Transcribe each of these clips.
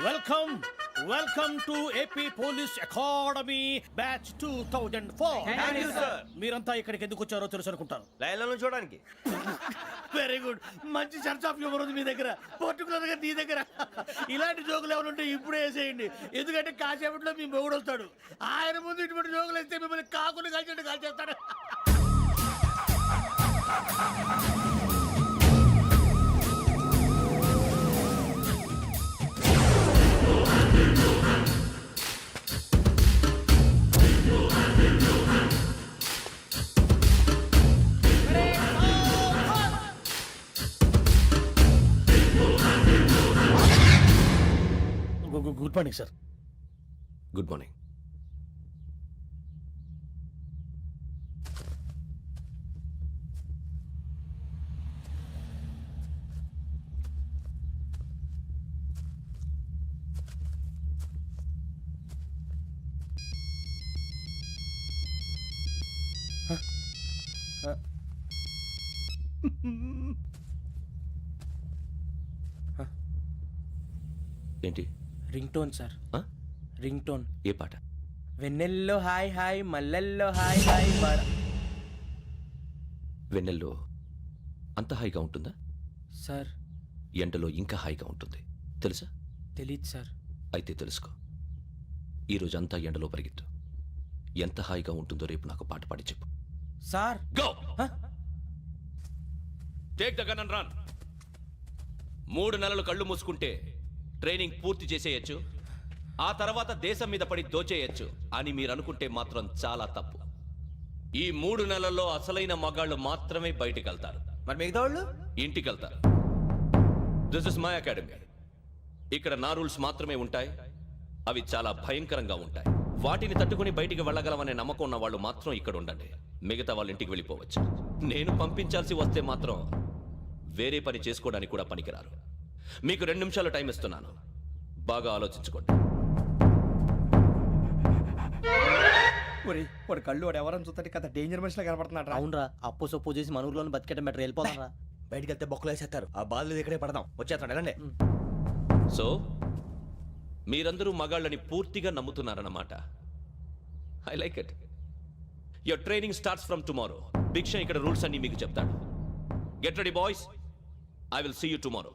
Welcome welcome to AP police academy batch 2004. మీరంతా ఇక్కడికి ఎందుకు వచ్చారో తెలుసు అనుకుంటాను. లైన్లను చూడడానికి. Very good. మంచి సెన్స్ ఆఫ్ హ్యూమర్ ఉంది మీ దగ్గర, పర్టికులర్ గా నీ దగ్గర. ఇలాంటి జోకులు ఏమైనా ఉంటే ఇప్పుడే వేసేయండి, ఎందుకంటే కాసేపట్లో మీ మొగుడు వస్తాడు. ఆయన ముందు ఇటువంటి జోకులు వేస్తే మిమ్మల్ని కాకుని కాల్చేట్టు కాల్చేస్తాడు. Good morning sir. Good morning. ఏంటి? Ring tone sir. Ring tone. ఏ పాట? వెన్నెల్లో హాయ్ హాయ్ మల్లెల్లో హాయ్ హాయ్ వెన్నెల్లో అంత హాయిగా ఉంటుందా సార్? ఎండలో ఇంకా హాయిగా ఉంటుంది తెలుసా? తెలీదు సార్. అయితే తెలుసుకో. ఈరోజు అంతా ఎండలో పరిగెత్తు. ఎంత హాయిగా ఉంటుందో రేపు నాకు పాట పాడి చెప్పు. Sir go. Take the gun and run. 3 నెలలు కళ్ళు మూసుకుంటే ట్రైనింగ్ పూర్తి చేసేయచ్చు, ఆ తర్వాత దేశం మీద పడి దోచేయచ్చు అని మీరు అనుకుంటే మాత్రం చాలా తప్పు. ఈ 3 నెలల్లో అసలైన మగాళ్ళు మాత్రమే బయటికి వెళ్తారు. మరి మిగతా వాళ్ళు ఇంటికి వెళ్తారు. This is my academy. ఇక్కడ నా రూల్స్ మాత్రమే ఉంటాయి. అవి చాలా భయంకరంగా ఉంటాయి. వాటిని తట్టుకుని బయటికి వెళ్ళగలమనే నమ్మకం ఉన్న వాళ్ళు మాత్రం ఇక్కడ ఉండండి. మిగతా వాళ్ళు ఇంటికి వెళ్ళిపోవచ్చు. నేను పంపించాల్సి వస్తే మాత్రం వేరే పని చేసుకోవడానికి కూడా పనికిరారు. మీకు 2 నిమిషాలు టైం ఇస్తున్నాను, బాగా ఆలోచించుకోండి. వాడు కళ్ళు వాడు ఎవరైనా చూస్తే కదా డేంజర్ మనిషిలో కనపడుతున్నాడు. అవునరా, అప్పు సొప్పు చేసి మన ఊర్లో బతికేట బెటర్. వెళ్ళిపోతారా? బయటికి వెళ్తే బొక్కలు వేసేస్తారు. ఆ బాధలు ఇక్కడే పడదాం. వచ్చేస్తాడు వెళ్ళండి. సో మీరందరూ మగాళ్ళని పూర్తిగా నమ్ముతున్నారన్నమాట. I like it. Your training starts from tomorrow. Bhiksha ఇక్కడ రూల్స్ అన్ని మీకు చెప్తాడు. Get ready boys, I will see you tomorrow.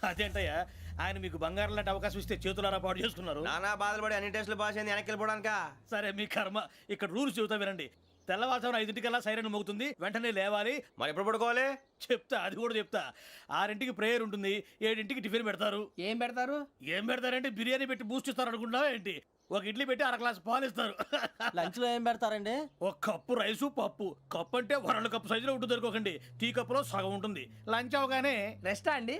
అదేంటయ్యా, ఆయన మీకు బంగారం లాంటి అవకాశం ఇస్తే చేతులారా పాటు చేసుకున్నారు. నానా బాధలు పడి అన్ని టెస్టులు పాస్ అయింది, వెనక్కి వెళ్ళిపోవడానికా? సరే మీ కర్మ. ఇక్కడ రూల్స్ చెబుతా వినండి. తెల్లవారుజామున 5 సైరన్ మోగుతుంది, వెంటనే లేవాలి. మరి ఎప్పుడు పడుకోవాలి? చెప్తా, అది కూడా చెప్తా. 6 ప్రేయర్ ఉంటుంది, 7 టిఫిన్ పెడతారు. ఏం పెడతారు? ఏం పెడతారంటే బిర్యానీ పెట్టి బూస్ట్ ఇస్తారు అనుకుంటున్నావా ఏంటి? ఒక ఇడ్లీ పెట్టి 1 గ్లాస్ పాలు ఇస్తారు. లంచ్ లో ఏం పెడతారండి? ఒక కప్పు రైసు పప్పు. కప్పు అంటే 1 కప్పు సైజులో ఉంటుంది అనుకోకండి. టీ కప్పులో సగం ఉంటుంది. లంచ్ అవగానే రెస్టా అండి?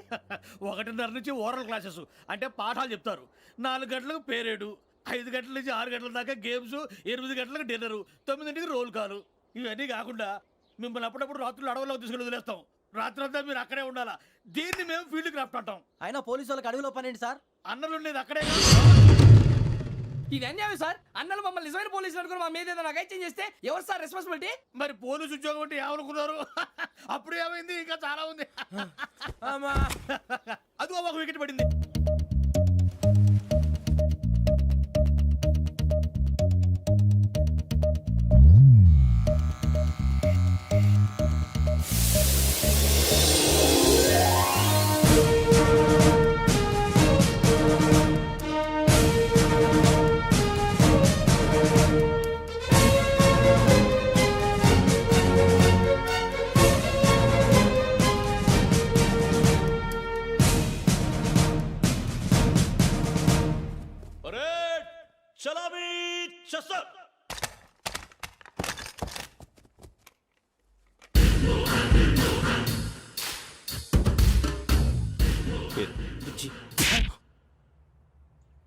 1:30 నుంచి ఓరల్ క్లాసెస్ అంటే పాఠాలు చెప్తారు. 4 గంటలకు పేరేడు, 5 గంటల నుంచి 6 గంటల దాకా గేమ్స్, 8 గంటలకు డిన్నరు, 9ంటికి రోల్ కాలు. ఇవన్నీ కాకుండా మిమ్మల్ని అప్పుడప్పుడు రాత్రులు అడవుల్లో తీసుకుని వదిలేస్తాం. రాత్రి అంతా మీరు అక్కడే ఉండాలా. దీన్ని మేము ఫీల్డ్ క్రాఫ్ట్ అంటాం. అయినా పోలీసు వాళ్ళకి అడవిలో పని ఏంటి సార్? అన్నలు ఉండేది అక్కడే. ఇది అన్యాయం సార్. అన్నలు మమ్మల్ని నిజమైన పోలీసులు అనుకుని మా మీద ఏదైనా అగైత్యం చేస్తే ఎవరు సార్ రెస్పాన్సిబిలిటీ? మరి పోలీసు ఉద్యోగం అంటే ఏమనుకున్నారు? అప్పుడు ఏమైంది, ఇంకా చాలా ఉంది. అది ఒక వికెట్ పడింది.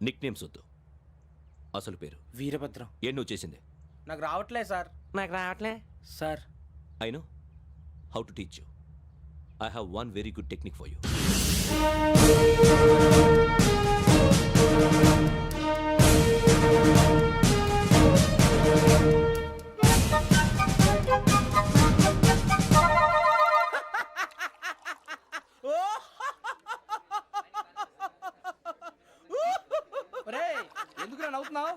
నిక్ నేమ్స్ వద్దు, అసలు పేరు. వీరభద్రం. ఏం నువ్వు చేసింది? నాకు రావట్లే సార్. నాకు రావట్లే sir. I know how to teach you. I have one very good technique for you. ఎందుకు నవ్వుతున్నావు?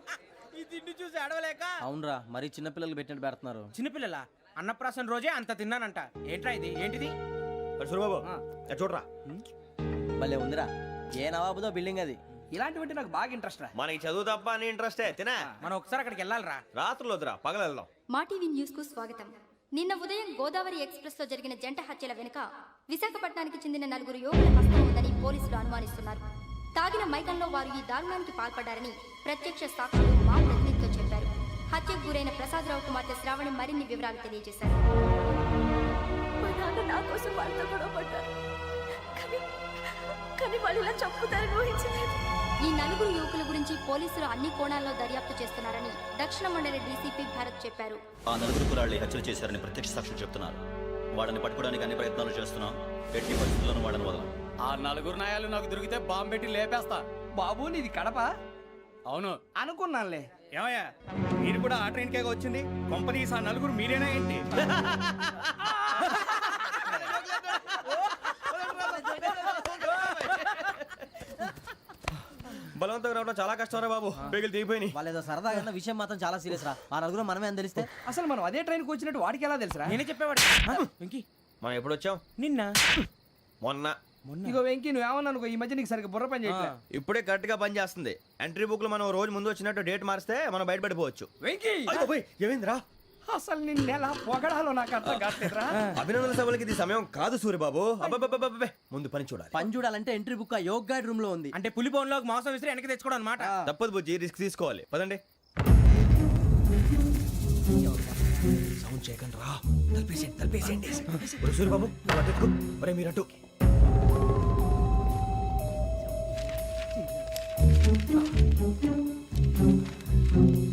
ఈ తిండి చూసి అడవలేక. అవునరా, మరి చిన్నపిల్లలు పెట్టినట్టు పెడుతున్నారు. చిన్నపిల్లల అన్నప్రాసన రోజే అంత తిన్నానంట. ఏంట్రా ఇది? ఏంటిది? సూరిబాబు చూడరా, భలే ఉందిరా. ఏ నవాబుదో బిల్డింగ్ అది. ఇలాంటివంటే నాకు బాగా ఇంట్రెస్ట్ రా. మనకి చదువు తప్ప అని ఇంట్రెస్టే తినా. మనం ఒకసారి అక్కడికి వెళ్ళాలిరా. రాత్రులు వద్దురా, పగలు వెళ్దాం. మా టీవీ న్యూస్ కు స్వాగతం. నిన్న ఉదయం గోదావరి ఎక్స్ప్రెస్ లో జరిగిన జంట హత్యల వెనుక విశాఖపట్నానికి చెందిన 4 యువకుల హస్తం ఉందని పోలీసులు అనుమానిస్తున్నారు. తాగిన మైకంలో వారు ఈ దారుణానికి పాల్పడ్డారని ప్రత్యక్ష సాక్షులు మా ప్రతినిధితో చెప్పారు. హత్యకు గురైన ప్రసాదరావు కుమార్తె శ్రావణి మరిన్ని వివరాలు తెలియజేశారు. మా నాన్న నా కోసం వాళ్ళతో గొడవ పడ్డారు. కానీ వాళ్ళు ఇలా చంపుతారని ఊహించలేదు. ఈ 4 యువకుల గురించి పోలీసులు అన్ని కోణాల్లో దర్యాప్తు చేస్తున్నారని దక్షిణ మండలి డీసీపీ భరత్ చెప్పారు. ఆ 4 కులాళ్ళు హత్యలు చేశారని ప్రత్యక్ష సాక్షులు చెప్తున్నారు. వాళ్ళని పట్టుకోవడానికి అన్ని ప్రయత్నాలు చేస్తున్నాం. ఎట్టి పరిస్థితుల్లోనూ వాళ్ళని వదలం. ఆ 4 నాయాలు నాకు దొరికితే బాంబు పెట్టి లేపేస్తా. బాబు నీది కడప? అవును. అనుకున్నానులే. ఏమయ్యా, మీరు కూడా ఆ ట్రైన్ కేగా వచ్చింది? కంపెనీస్ ఆ 4 మీరేనా ఏంటి? బలవంతంగా రావడం చాలా కష్టం రా బాబు, పేగులు దిగిపోయినాయి. వాళ్ళు ఏదో సరదాగా అన్న విషయం మాత్రం చాలా సీరియస్ రా. ఆ 4 మనమే అని తెలిస్తే అసలు మనం అదే ట్రైన్కి వచ్చినట్టు వాడికి ఎలా తెలుసురా? నేనే చెప్పేవాడు. వెంకీ, మనం ఎప్పుడు వచ్చాం? నిన్న మొన్న. ఇగో వెంకీ నువ్వేమన్నా అనుకో, ఈ మధ్య నీకు సరిగ్గా బుర్ర పని చేయట్లే. ఇప్పుడే కరెక్ట్ గా పని చేస్తుంది. ఎంట్రీ బుక్ లో మనం రోజు ముందు వచ్చినట్టు డేట్ మారిస్తే మనం బయటపడిపోవచ్చు. వెంకీ, ఏమైందిరా? అసలు నిన్న ఎలా పొగడాలో నాకు అర్థం కాట్లేదురా. అభినందన సభలకి ఇది సమయం కాదు సూరిబాబు. అబ్బబ్బబ్బబ్బబ్బే, ముందు పని చూడాలి. పని చూడాలంటే ఎంట్రీ బుక్ ఆ యోగ్ గైడ్ రూమ్ లో ఉంది. అంటే పులి బోన్లోకి మాంసం విసిరి వెనక్కి తెచ్చుకోవడం అనమాట. తప్పదు బుజ్జి, రిస్క్ తీసుకోవాలి. పదండి. సౌండ్ చేయకండి రా. తలపేసేయండి. సూరిబాబు నువ్వు అటు ఎత్తుకో. ఒరే మీరు అటు.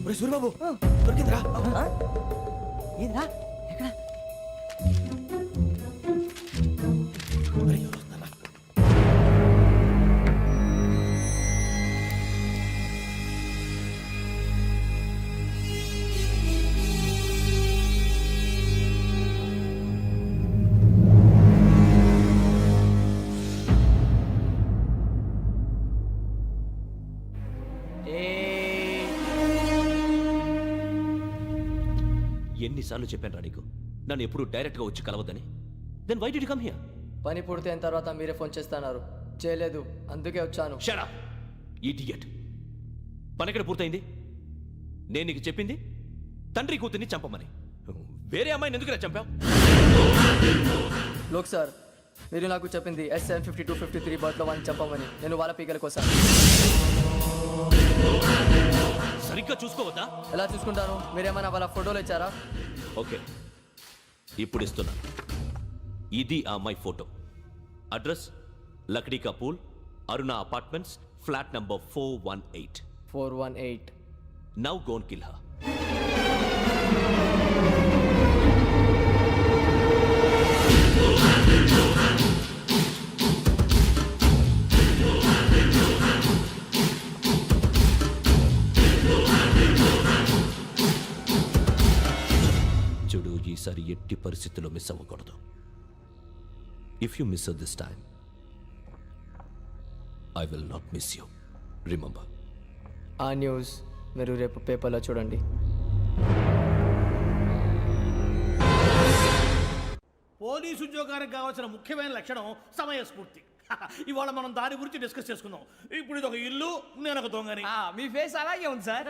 ఒరే సూరిబాబు దొరికిందిరా. ఏంద్రా ఎక్కడ? ఒరే, ఎవరు వస్తున్నారా? ఎన్నిసార్లు చెప్పాను రా నీకు నన్ను ఎప్పుడు డైరెక్ట్ గా వచ్చి కలవద్దని? Then why did you come here? పని పూర్తయిన తర్వాత మీరే ఫోన్ చేస్తున్నారు. చేయలేదు, అందుకే వచ్చాను. Shut up idiot. పని ఎక్కడ పూర్తయింది? నేను నీకు చెప్పింది తండ్రి కూతుర్ని చంపమని. వేరే అమ్మాయిని ఎందుకు చంపావు? లోక్ సార్, మీరు నాకు చెప్పింది S75253 బర్త్లో వాడిని చంపమని. నేను వాళ్ళ పీకల కోసం. సరిగ్గా చూసుకోవద్దా? ఎలా చూసుకుంటాను? మీరేమైనా వాళ్ళ ఫోటోలు ఇచ్చారా? ఓకే, ఇప్పుడు ఇస్తున్నా. ఇది ఆ అమ్మాయి ఫోటో. అడ్రస్ లక్డీ కా pool, Aruna apartments, flat number 418. 418. Now go and kill her. చూడు, ఈసారి ఎట్టి పరిస్థితుల్లో మిస్ అవ్వకూడదు. If you miss this time I will not miss you. Remember. ఆ న్యూస్ మీరు రేపు పేపర్లో చూడండి. పోలీసు ఉద్యోగానికి కావాల్సిన ముఖ్యమైన లక్షణం సమయస్ఫూర్తి. ఇవాళ మనం దాని గురించి డిస్కస్ చేసుకుందాం. ఇప్పుడు ఇది ఒక ఇల్లు, నేను ఒక దొంగని. మీ ఫేస్ అలాగే ఉంది సార్.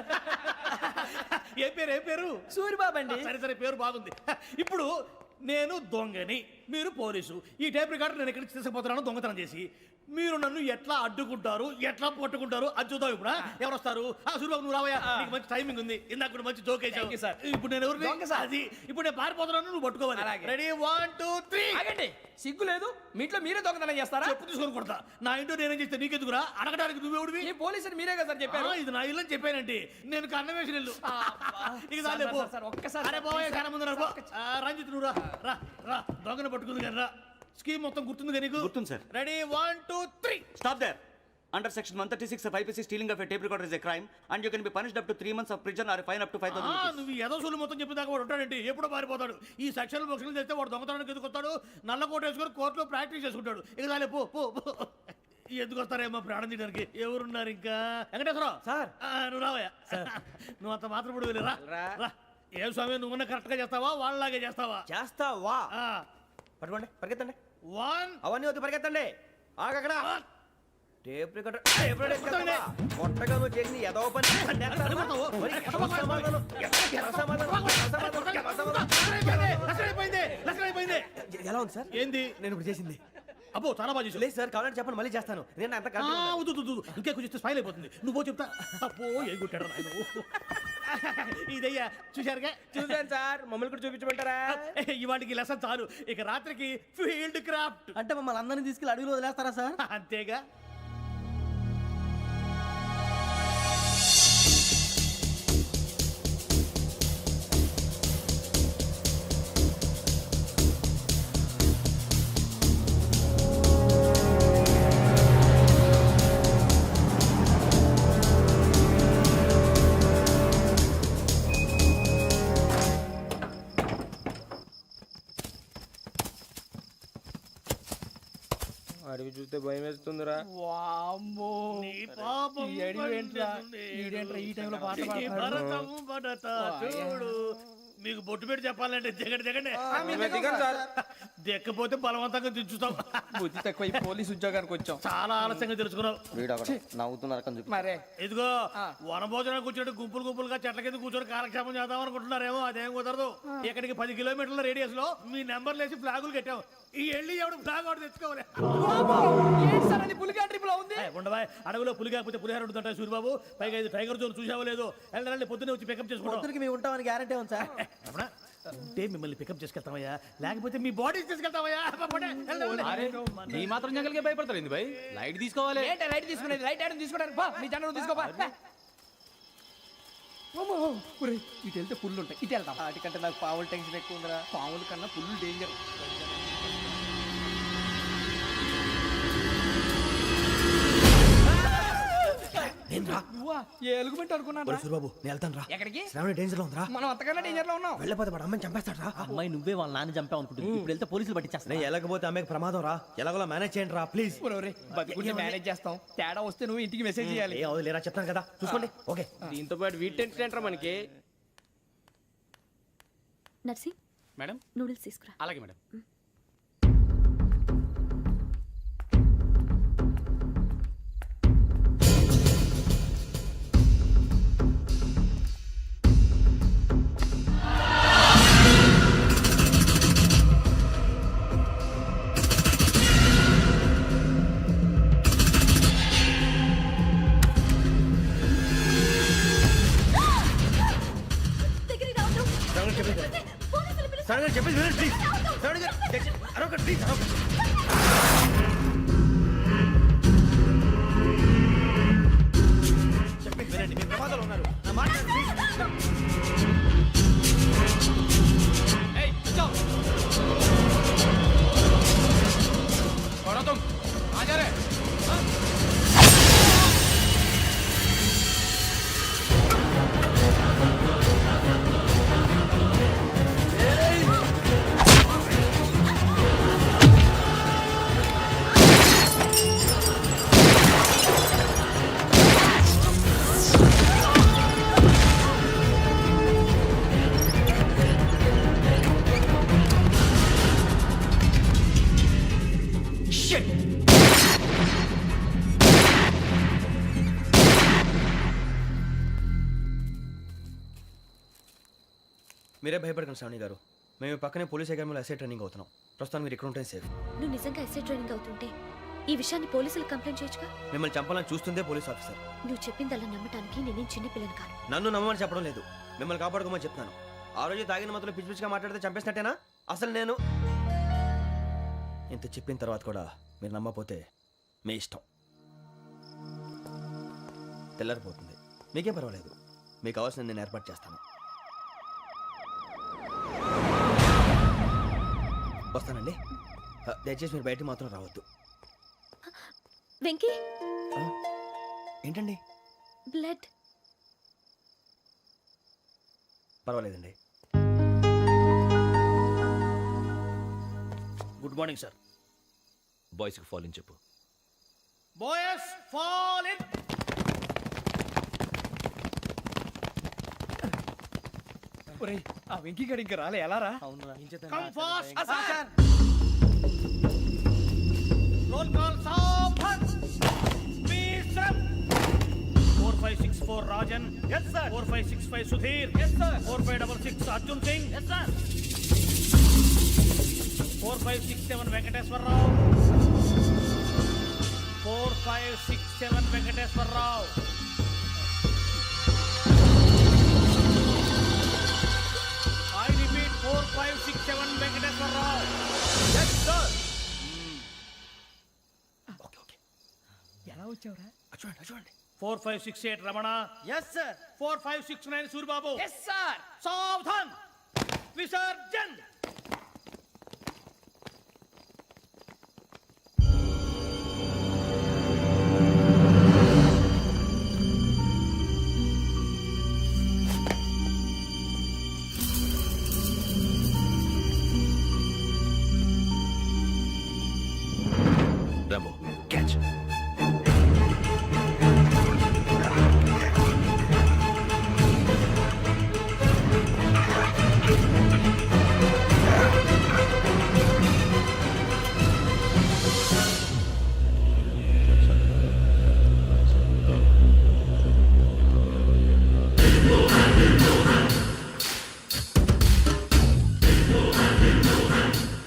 ఏ పేరు? సూరిబాబు అండి. సరే పేరు బాగుంది. ఇప్పుడు నేను దొంగని, మీరు పోలీసు. ఈ టైప్ రికార్డు నేను ఎక్కడికి తీసుకుపోతున్నాను దొంగతనం చేసి. మీరు నన్ను ఎట్లా అడ్డుకుంటారు, ఎట్లా పట్టుకుంటారు అది చూద్దాం. ఇప్పుడు ఎవరు వస్తారు? సూరిబాబు నువ్వు రావయ్యా, నీకు మంచి టైమింగ్ ఉంది. ఇందాక కూడా మంచి జోక్ వేసావు సార్. ఇప్పుడు నేను ఎవరు? అది ఇప్పుడు నేను పారిపోతున్నాను, నువ్వు పట్టుకోవాలి. రెడీ 1 2 3. ఆగండి, సిగ్గు లేదు? మీ ఇంట్లో మీరే దొంగతనం చేస్తారా? చెప్పు తీసుకొని కొడతా. నా ఇంట్లో నేనేం చేస్తే నీకెందుకురా? అడగడానికి నువ్వెవడివి? ఈ పోలీసులు మీరే కదా సార్ చెప్పారు. ఇది నా ఇల్లు అని చెప్పానండి. నేను కన్నవేసిన ఇల్లు. ఇక చాలే పో. ఒక్కసారి అరే బాబు, చాలా ముందు రా. రంజిత్ నువ్వు రా రా రా. దొంగను పట్టుకుంది కానీ రా. స్కీమ్ మొత్తం గుర్తుంది కానీ నీకు? గుర్తుంది sir. Ready 1 2 3. Stop there. Under section 136 of IPC, stealing of a tape recorder is a crime and you can be punished up to 3 months of prison or a fine up to 5,000 rupees. నువ్వు ఏదో సొల్లు మొత్తం చెప్పేదాకా వాడు ఉంటాడండి. ఎప్పుడో పారిపోతాడు. ఈ సెక్షన్లు బొక్షన్లు చేస్తే వాడు దొంగతనానికి ఎదుకొస్తాడు. నల్ల కోట వేసుకొని కోర్టులో ప్రాక్టీస్ చేసుకుంటాడు. ఇక చాలే పో పో. ఎందుకు వస్తారేమో ప్రాణం తీయడానికి ఎవరున్నారు ఇంకా వెంకటేశ్వరరావు సార్. నువ్వు రావయ్యా నువ్వు అంత మాత్రం ఇప్పుడు వెళ్ళి రా రా. ఏం స్వామి నువ్వున్న కరెక్ట్ గా చేస్తావా వాళ్ళలాగే చేస్తావా చేస్తావా పట్టుకోండి పరిగెత్తండి వన్ అవన్నీ వద్దు పరిగెత్తండి ఆగక్కడ టేప్ రికార్డర్ కొట్టగా నువ్వు చేసింది ఏదో పని ఎలా ఉంది సార్ ఏంది నేను ఇప్పుడు చేసింది అబ్బో చాలా బాగా చేసావు. లేదు సార్ కావాలంటే చెప్పండి మళ్ళీ చేస్తాను నేను అంత వద్దు, వద్దు, వద్దు. ఇంకే కొంచెం స్మైల్ అయిపోతుంది నువ్వు చెప్తా అబ్బో ఏం కొట్టాడు నాయన ఇదయ్యా చూశారుగా చూసాను సార్ మమ్మల్ని కూడా చూపించమంటారా ఇవాటికి లెసన్ చాలు ఇక రాత్రికి ఫీల్డ్ క్రాఫ్ట్ అంటే మమ్మల్ని అందరినీ తీసుకెళ్ళి అడుగులు వదిలేస్తారా సార్ అంతేగా అడిగి చూస్తే భయం వేస్తుందిరా వామ్మో నీ పాపం ఈ అడివి ఏంట్రా? పండుతుంది. ఈడేంట్రా ఈ టైంలో పాట ఈ పాడుతున్నాడు? భరతము భరత చూడు మీకు బొట్టు పెట్టి చెప్పాలంటే దిగండి దిక్కపోతే బలవంతంగా దించుతాం బుద్ధి తక్కువ ఈ పోలీస్ ఉద్యోగానికి వచ్చాం చాలా ఆలస్యంగా తెలుసుకున్నావు నవ్వుతున్నారు మరే ఇదిగో వనభోజనం కూర్చొని గుంపులు గుంపులుగా చెట్ల కింద కూర్చొని కాలక్షేపం చేద్దాం అనుకుంటున్నారేమో అదేం కుదరదు ఇక్కడికి 10 కిలోమీటర్ల రేడియస్ లో మీ నెంబర్ లేసి ఫ్లాగులు కట్టాం ఈ వెళ్ళి ఎవడు ఫ్లాగ్ ఒకటి తెచ్చుకోవాలి ఏంటి సార్ అది పులిగా ట్రిప్ లో ఉంది ఉండవా అడవిలో పులి కాకపోతే పులిహార ఉంటుంటాయి సూర్యబాబు పైగా ఇది టైగర్ జోన్ చూసావో లేదో వెళ్ళాలి పొద్దున్నే వచ్చి పికప్ చేసుకుంటాం పొద్దురికి మేము ఉంటామని గ్యారంటీ ఉంది సార్ రమణ, ఉంటే మిమ్మల్ని పికప్ చేసుకెళ్తామయ్యా లేకపోతే మీ బాడీ తీసుకెళ్తామయ్యా పోనీ, వెళ్ళండి. ఈ మాత్రం జంగల్కే భయపడతారు ఏంది భయ్ లైట్ తీసుకోవాలి ఏంటి లైట్ తీసుకునేది లైట్ ఐటమ్ తీసుకోవడానికి బా మీ జనరల్ తీసుకోబా ఇటు వెళ్తే పుల్లు ఉంటాయి ఇటు వెళ్తాం వాటికంటే నాకు పావులు టెన్షన్ ఎక్కువ ఉందిరా పాముల కన్నా పుల్లు డేంజర్ నేను రా నువ్వా ఏ ఎలుగుబెట్టి అనుకున్నాను సూర్యబాబు నేను వెళ్తాను రా ఎక్కడికి శ్రావణి డేంజర్ లో ఉందిరా మనం అంతకన్నా డేంజర్ లో ఉన్నాం వెళ్ళపోతే వాడు అమ్మని చంపేస్తాడు రా అమ్మాయి నువ్వే వాళ్ళ నాన్న చంపావు అనుకుంటుంది ఇప్పుడు వెళ్తే పోలీసులు పట్టించేస్తా నేను వెళ్ళకపోతే అమ్మాయికి ప్రమాదం రా ఎలాగోలా మేనేజ్ చేయండి రా ప్లీజ్ ఒరే బతికుంటే మేనేజ్ చేస్తాం తేడా వస్తే నువ్వు ఇంటికి మెసేజ్ చేయాలి ఏ అవుదు లేరా చెప్తాను కదా చూసుకోండి ఓకే దీంతో పాటు వీటి టెంట్ మనకి నర్సి మేడం నూడిల్స్ తీసుకురా అలాగే మేడం సడన్ గా చెప్పేసి వినండి ప్లీజ్ సడన్ గా అరొకటి ప్లీజ్ చెప్పేసి వినండి మీ ప్రమాదాలు ఉన్నారు నా మాట ప్లీజ్ మీరే భయపడకండి శ్రావణి గారు మేము పక్కనే పోలీస్ అకాడమీలో ఎస్ఐ ట్రైనింగ్ అవుతున్నాం ప్రస్తుతానికి మీరు ఇక్కడ ఉంటే సేఫ్ నువ్వు నిజంగా ఎస్ఐ ట్రైనింగ్ అవుతుంటే ఈ విషయాన్ని పోలీసులకు కంప్లైంట్ చేయొచ్చుగా మిమ్మల్ని చంపాలని చూస్తుందే పోలీస్ ఆఫీసర్ నువ్వు చెప్పిందల్లా నమ్మటానికి నేనేం చిన్న పిల్లని కాను నన్ను నమ్మమని చెప్పడం లేదు మిమ్మల్ని కాపాడుకోమని చెప్తాను ఆ రోజు తాగిన మొత్తం పిచ్చి పిచ్చిగా మాట్లాడితే చంపేసినట్టేనా అసలు నేను ఇంత చెప్పిన తర్వాత కూడా మీరు నమ్మపోతే మీ ఇష్టం తెల్లారిపోతుంది మీకేం పర్వాలేదు మీకు కావాల్సిన నేను ఏర్పాటు చేస్తాను వస్తానండి దయచేసి మీరు బయట మాత్రం రావద్దు వెంకీ ఏంటండి బ్లడ్ పర్వాలేదండి గుడ్ మార్నింగ్ సార్ బాయ్స్కి ఫాలో చెప్పు బాయ్స్ ఫాల్ ఇన్. ఒరేయ్ ఆ వెంకీ గడి ఇంకా రాలే ఎలా రా? Come fast sir. Roll call సావధాన్. విశ్రమ్. 4564 Rajan. yes sir. 4565 Sudheer. yes sir. 4566 Arjun Singh. yes sir. 4567 Venkateswararao. 4567 Venkateswararao. I repeat 4567 Venkateswararao. yes sir. ఎలా వచ్చావురా? చూడండి 4568 Ramana. Yes sir. 4569 Suribabu. Yes sir. సావధాన్. విసర్జన్. Rambo catch.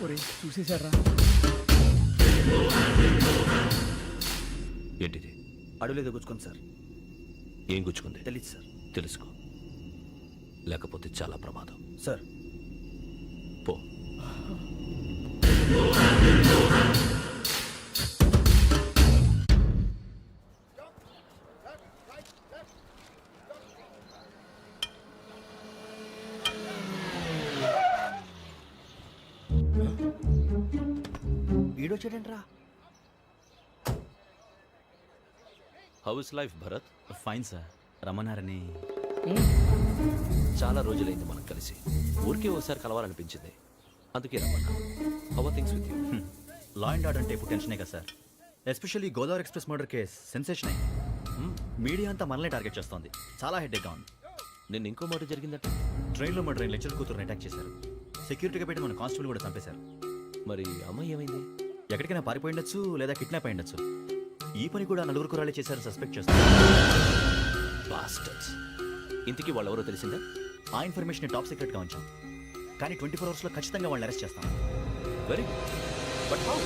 ఒరేయ్ చూసేశారా? ఏంటిది? అడుగులేదు గుచ్చుకోండి సార్. ఏం గుచ్చుకుంది? తెలీదు సార్. తెలుసుకో, లేకపోతే చాలా ప్రమాదం. సార్ పో. వీడొచ్చాడంట్రా. How is life Bharat? Fine sir. రమ్మన్నారని. చాలా రోజులైంది మనం కలిసి. ఊరికే ఒకసారి కలవాలనిపించింది, అందుకే రమ్మన్నా. How are things with you? Law and order అంటే ఇప్పుడు టెన్షనే కదా సార్. Especially Godavari express murder case sensation అయింది. మీడియా అంతా మనల్ని టార్గెట్ చేస్తోంది. చాలా హెడ్ఏక్గా ఉంది. నిన్న ఇంకో మాట జరిగిందట. ట్రైన్లో మా ట్రైన్ లెక్చర్ కూతురుని అటాక్ చేశారు. సెక్యూరిటీగా పెట్టి మన కానిస్టేబుల్ కూడా చంపేశారు. మరి అమ్మాయి ఏమైంది? ఎక్కడికైనా పారిపోయి ఉండొచ్చు, లేదా కిడ్నాప్ అయి ఉండొచ్చు. ఈ పని కూడా నలుగురు కురాలే చేశారు సస్పెక్ట్ చేస్తారు. బాస్టర్స్. ఇంతకీ వాళ్ళు ఎవరో తెలిసిందా? ఆ ఇన్ఫర్మేషన్ టాప్ సీక్రెట్గా ఉంచాం, కానీ 24 అవర్స్లో ఖచ్చితంగా వాళ్ళని అరెస్ట్ చేస్తాం. Very but how?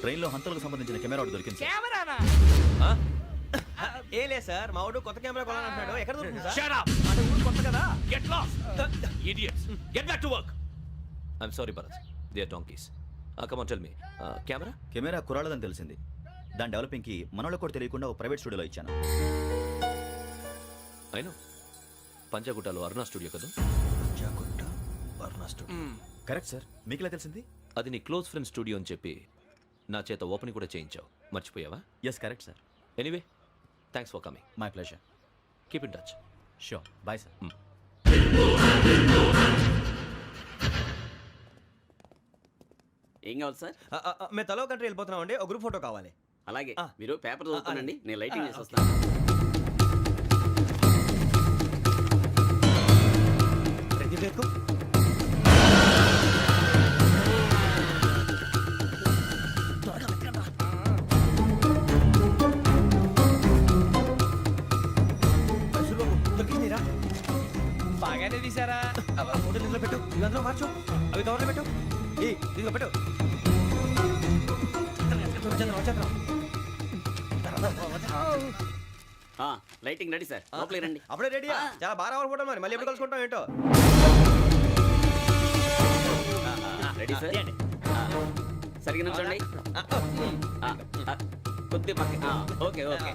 ట్రైన్లో హంతలకు సంబంధించిన కెమెరా ఒకటి దొరికింది సార్. కెమెరానా? ఏ లే సార్, మా వాడు కొత్త కెమెరా కొనాలంటున్నాడు. ఎక్కడ దొరుకుతుంది సార్? Shut up! అంటే ఊరు కొత్త కదా. Get lost! Idiots! Get back to work! I'm sorry, Bharat. They are donkeys. Come on, tell me. Camera? Camera కురాలదని తెలిసింది. దాని డెవలపింగ్కి మనోళ్ళకి కూడా తెలియకుండా ఒక ప్రైవేట్ స్టూడియోలో ఇచ్చాను. I know. పంజాగుట్టలో అరుణా స్టూడియో కదా? జాగుట్ట వర్ణ స్టూడియో. Correct sir. మీకు ఎలా తెలిసింది? అది నీ క్లోజ్ ఫ్రెండ్ స్టూడియో అని చెప్పి నా చేత ఓపెనింగ్ కూడా చేయించావు. మర్చిపోయావా? Yes correct sir. Anyway, thanks for coming. My pleasure. Keep in touch. Sure. Bye sir. ఏం కావాలి సార్? మేము తలో కంట్రీ వెళ్ళిపోతున్నాం అండి. ఒక గ్రూప్ ఫోటో కావాలి. అలాగే, మీరు పేపర్ చదువుతానండి, నేను లైటింగ్ చేసి వస్తాను. రెడ్డి ఎక్కు. దొరికిందిరా. బాగానే తీసారా? ఫోటోలు ఇందులో పెట్టు, ఇవి అందులో మార్చు, అవి కవర్లో పెట్టు. ఇదిగో పెట్టు. లైటింగ్ రెడీ సార్, లోపలికి రండి. అప్పుడే రెడీయా? చాలా బాగా రావాలి ఫోటో. మరి మళ్ళీ ఎప్పుడు కలుసుకుంటాం ఏంటో. Ready sir. సరిగ్గా నుంచోండి. కొద్ది పక్క. Okay okay.